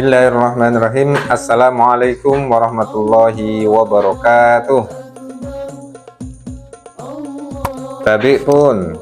Bismillahirrahmanirrahim. Assalamualaikum warahmatullahi wabarakatuh. Tabi pun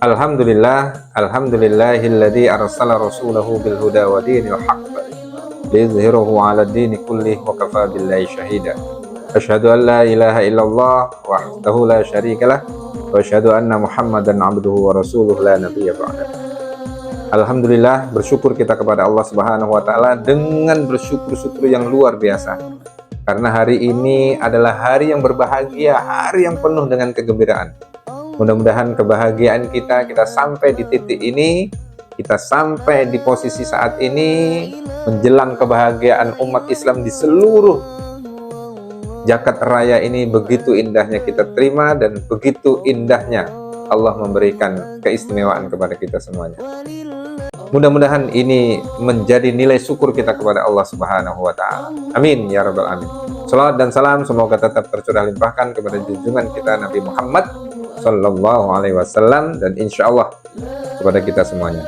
Alhamdulillahilladzi arsala rasulahu bil huda wa dinil haqq liyuzhirahu 'ala ad-dini kullih wa kafa billahi shahida. Asyhadu an la ilaha illallah wahdahu la syarikalah wa asyhadu anna Muhammadan 'abduhu wa rasuluhu la nabiyya ba'da. Alhamdulillah, bersyukur kita kepada Allah Subhanahu wa Ta'ala dengan bersyukur yang luar biasa, karena hari ini adalah hari yang berbahagia, hari yang penuh dengan kegembiraan. Mudah-mudahan kebahagiaan kita sampai di titik ini, kita sampai di posisi saat ini menjelang kebahagiaan umat Islam di seluruh jagat raya ini. Begitu indahnya kita terima dan begitu indahnya Allah memberikan keistimewaan kepada kita semuanya. Mudah-mudahan ini menjadi nilai syukur kita kepada Allah Subhanahu wa Ta'ala. Amin ya rabbal alamin. Salawat dan salam semoga tetap tercurah limpahkan kepada junjungan kita Nabi Muhammad sallallahu alaihi wasallam dan insya Allah kepada kita semuanya.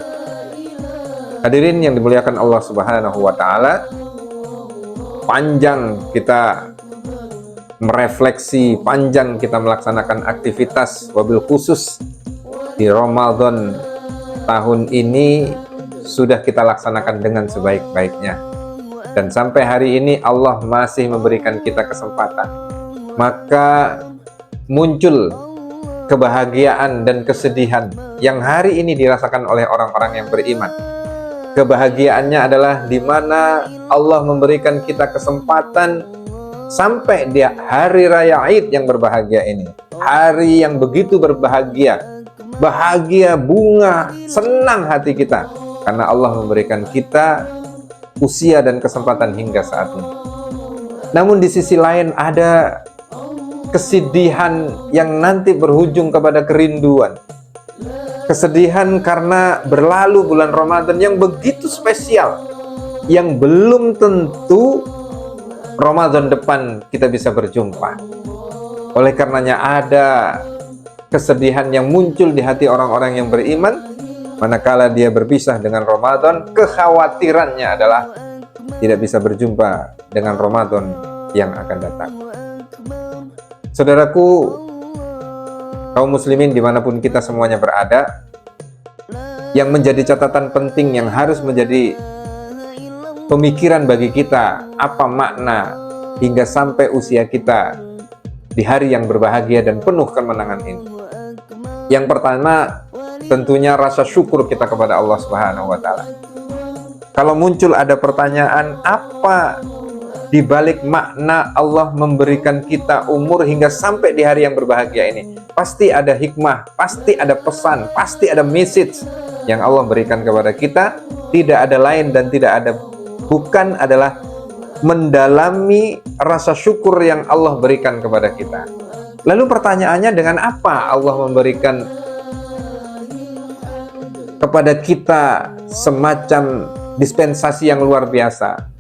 Hadirin yang dimuliakan Allah Subhanahu wa Ta'ala, panjang kita merefleksi, panjang kita melaksanakan aktivitas, wabil khusus di Ramadan tahun ini sudah kita laksanakan dengan sebaik-baiknya, dan sampai hari ini Allah masih memberikan kita kesempatan. Maka muncul kebahagiaan dan kesedihan yang hari ini dirasakan oleh orang-orang yang beriman. Kebahagiaannya adalah di mana Allah memberikan kita kesempatan sampai di hari raya Id yang berbahagia ini, hari yang begitu berbahagia, bahagia bunga, senang hati kita karena Allah memberikan kita usia dan kesempatan hingga saat ini. Namun di sisi lain ada kesedihan yang nanti berujung kepada kerinduan. Kesedihan karena berlalu bulan Ramadan yang begitu spesial, yang belum tentu Ramadan depan kita bisa berjumpa. Oleh karenanya ada kesedihan yang muncul di hati orang-orang yang beriman manakala dia berpisah dengan Ramadan. Kekhawatirannya adalah tidak bisa berjumpa dengan Ramadan yang akan datang. Saudaraku, kaum muslimin dimanapun kita semuanya berada, yang menjadi catatan penting yang harus menjadi pemikiran bagi kita, apa makna hingga sampai usia kita di hari yang berbahagia dan penuh kemenangan ini. Yang pertama, tentunya rasa syukur kita kepada Allah Subhanahu wa Ta'ala. Kalau muncul ada pertanyaan, apa di balik makna Allah memberikan kita umur hingga sampai di hari yang berbahagia ini? Pasti ada hikmah, pasti ada pesan, pasti ada message yang Allah berikan kepada kita. Tidak ada lain dan tidak ada bukan adalah mendalami rasa syukur yang Allah berikan kepada kita. Lalu pertanyaannya, dengan apa Allah memberikan kepada kita semacam dispensasi yang luar biasa?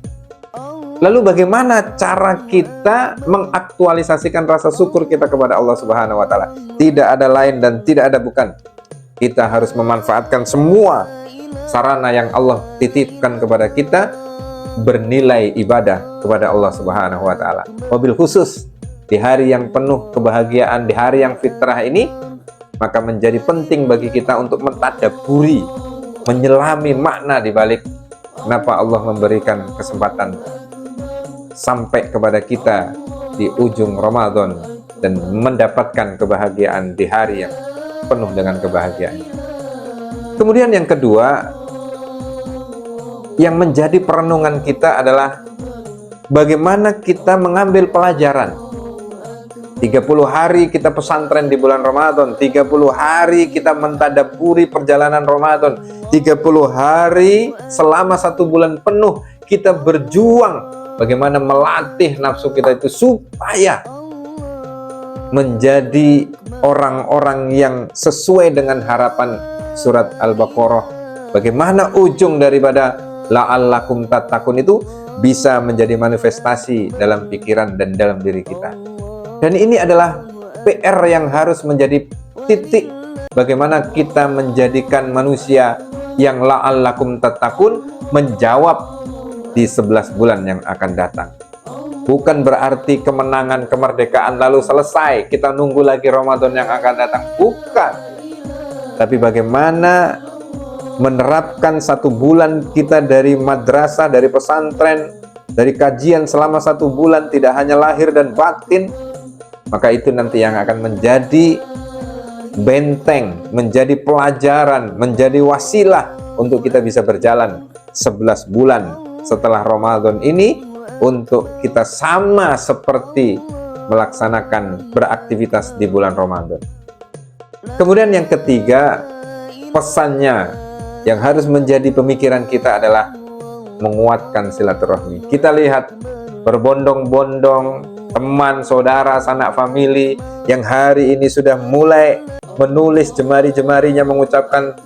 Lalu bagaimana cara kita mengaktualisasikan rasa syukur kita kepada Allah Subhanahu wa Ta'ala? Tidak ada lain dan tidak ada bukan. Kita harus memanfaatkan semua sarana yang Allah titipkan kepada kita bernilai ibadah kepada Allah Subhanahu wa Ta'ala. Wabil khusus di hari yang penuh kebahagiaan, di hari yang fitrah ini, maka menjadi penting bagi kita untuk mentadaburi, menyelami makna di balik kenapa Allah memberikan kesempatan sampai kepada kita di ujung Ramadan dan mendapatkan kebahagiaan di hari yang penuh dengan kebahagiaan. Kemudian yang kedua, yang menjadi perenungan kita adalah bagaimana kita mengambil pelajaran. 30 hari kita pesantren di bulan Ramadan, 30 hari kita mentadaburi perjalanan Ramadan, 30 hari selama 1 bulan penuh kita berjuang bagaimana melatih nafsu kita itu supaya menjadi orang-orang yang sesuai dengan harapan surat Al-Baqarah. Bagaimana ujung daripada la'allakum tattaqun itu bisa menjadi manifestasi dalam pikiran dan dalam diri kita. Dan ini adalah PR yang harus menjadi titik bagaimana kita menjadikan manusia yang la'allakum tattaqun, menjawab di 11 bulan yang akan datang. Bukan berarti kemenangan, kemerdekaan lalu selesai, kita nunggu lagi Ramadan yang akan datang. Bukan. Tapi bagaimana menerapkan 1 bulan kita dari madrasah, dari pesantren, dari kajian selama 1 bulan, tidak hanya lahir dan batin, maka itu nanti yang akan menjadi benteng, menjadi pelajaran, menjadi wasilah untuk kita bisa berjalan 11 bulan setelah Ramadan ini, untuk kita sama seperti melaksanakan beraktivitas di bulan Ramadan. Kemudian yang ketiga, pesannya yang harus menjadi pemikiran kita adalah menguatkan silaturahmi. Kita lihat berbondong-bondong teman, saudara, sanak famili yang hari ini sudah mulai menulis jemari-jemarinya mengucapkan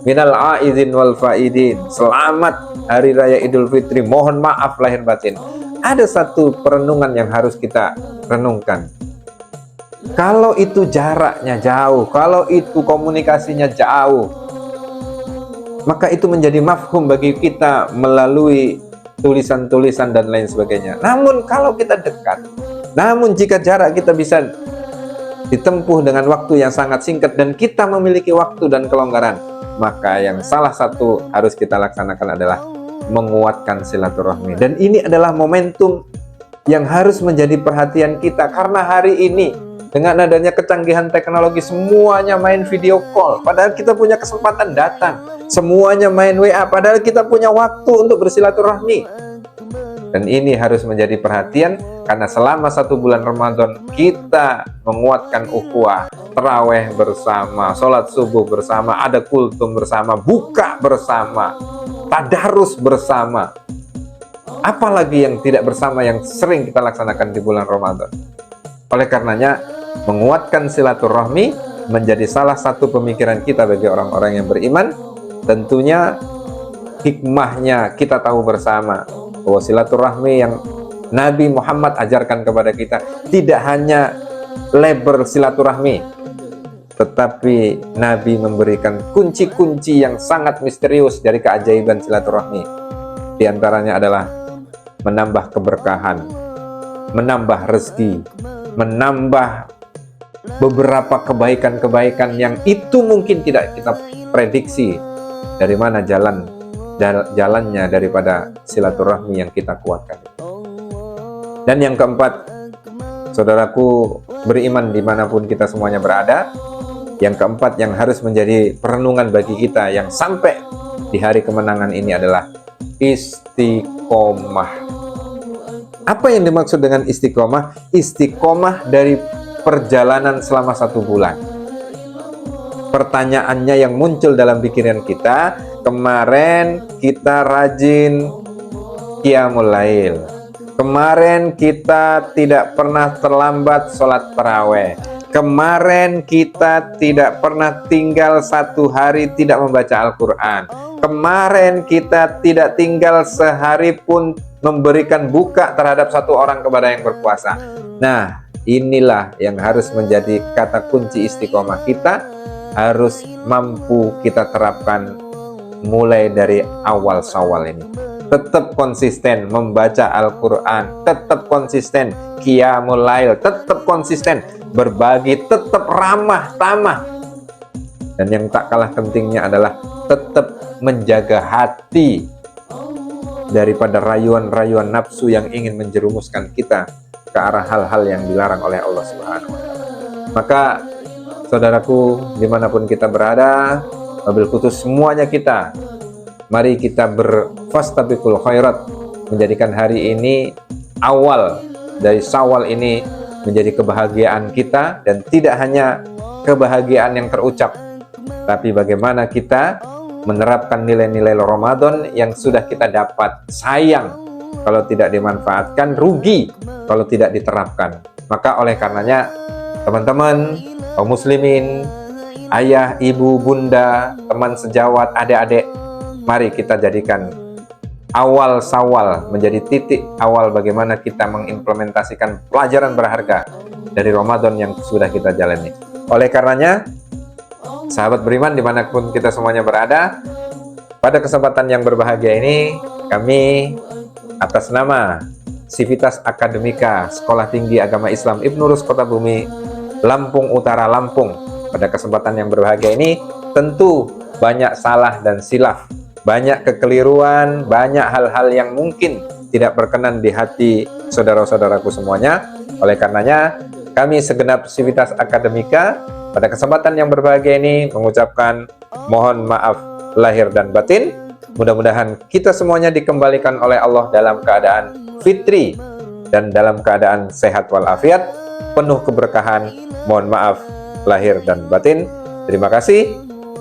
minal aidin wal faidin, selamat Hari Raya Idul Fitri, mohon maaf lahir batin. Ada satu perenungan yang harus kita renungkan. Kalau itu jaraknya jauh, kalau itu komunikasinya jauh, maka itu menjadi mafhum bagi kita melalui tulisan-tulisan dan lain sebagainya. Namun kalau kita dekat, namun jika jarak kita bisa ditempuh dengan waktu yang sangat singkat dan kita memiliki waktu dan kelonggaran, maka yang salah satu harus kita laksanakan adalah menguatkan silaturahmi. Dan ini adalah momentum yang harus menjadi perhatian kita, karena hari ini dengan adanya kecanggihan teknologi, semuanya main video call padahal kita punya kesempatan datang, semuanya main WA padahal kita punya waktu untuk bersilaturahmi. Dan ini harus menjadi perhatian, karena selama 1 bulan Ramadan kita menguatkan ukhuwah, taraweh bersama, sholat subuh bersama, ada kultum bersama, buka bersama, tadarus bersama. Apalagi yang tidak bersama yang sering kita laksanakan di bulan Ramadan. Oleh karenanya, menguatkan silaturahmi menjadi salah satu pemikiran kita bagi orang-orang yang beriman. Tentunya hikmahnya kita tahu bersama bahwa silaturahmi yang Nabi Muhammad ajarkan kepada kita tidak hanya lebar silaturahmi, tetapi Nabi memberikan kunci-kunci yang sangat misterius dari keajaiban silaturahmi. Di antaranya adalah menambah keberkahan, menambah rezeki, menambah beberapa kebaikan-kebaikan yang itu mungkin tidak kita prediksi dari mana jalannya daripada silaturahmi yang kita kuatkan. Dan yang keempat, saudaraku beriman dimanapun kita semuanya berada, yang keempat yang harus menjadi perenungan bagi kita yang sampai di hari kemenangan ini adalah istiqomah. Apa yang dimaksud dengan istiqomah? Istiqomah dari perjalanan selama 1 bulan. Pertanyaannya yang muncul dalam pikiran kita, kemarin kita rajin qiyamul lail, kemarin kita tidak pernah terlambat sholat taraweh, kemarin kita tidak pernah tinggal 1 hari tidak membaca Al-Quran, kemarin kita tidak tinggal sehari pun memberikan buka terhadap 1 orang kepada yang berpuasa. Nah, inilah yang harus menjadi kata kunci istiqomah. Kita harus mampu kita terapkan mulai dari awal Syawal ini. Tetap konsisten membaca Al-Quran, tetap konsisten qiyamul lail, tetap konsisten berbagi, tetap ramah tamah. Dan yang tak kalah pentingnya adalah tetap menjaga hati daripada rayuan-rayuan nafsu yang ingin menjerumuskan kita ke arah hal-hal yang dilarang oleh Allah Subhanahu wa Ta'ala. Maka saudaraku dimanapun kita berada, wabil khusus semuanya kita, mari kita berfastabiqul khairat, menjadikan hari ini awal dari Syawal ini menjadi kebahagiaan kita, dan tidak hanya kebahagiaan yang terucap, tapi bagaimana kita menerapkan nilai-nilai Ramadan yang sudah kita dapat. Sayang kalau tidak dimanfaatkan, rugi kalau tidak diterapkan. Maka oleh karenanya teman-teman kaum muslimin, ayah, ibu, bunda, teman sejawat, adik-adik, mari kita jadikan awal Syawal menjadi titik awal bagaimana kita mengimplementasikan pelajaran berharga dari Ramadan yang sudah kita jalani. Oleh karenanya, sahabat beriman dimanapun kita semuanya berada, Pada kesempatan yang berbahagia ini, kami atas nama Civitas Akademika Sekolah Tinggi Agama Islam Ibnu Rus Kota Bumi, Lampung Utara, Lampung. Pada kesempatan yang berbahagia ini, tentu banyak salah dan silaf, banyak kekeliruan, banyak hal-hal yang mungkin tidak berkenan di hati saudara-saudaraku semuanya. Oleh karenanya, kami segenap Civitas Akademika pada kesempatan yang berbahagia ini mengucapkan mohon maaf lahir dan batin. Mudah-mudahan kita semuanya dikembalikan oleh Allah dalam keadaan fitri dan dalam keadaan sehat walafiat, penuh keberkahan. Mohon maaf lahir dan batin. Terima kasih.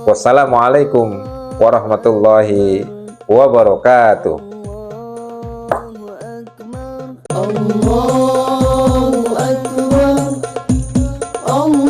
Wassalamualaikum warahmatullahi wabarakatuh. Allahu Akbar, Allah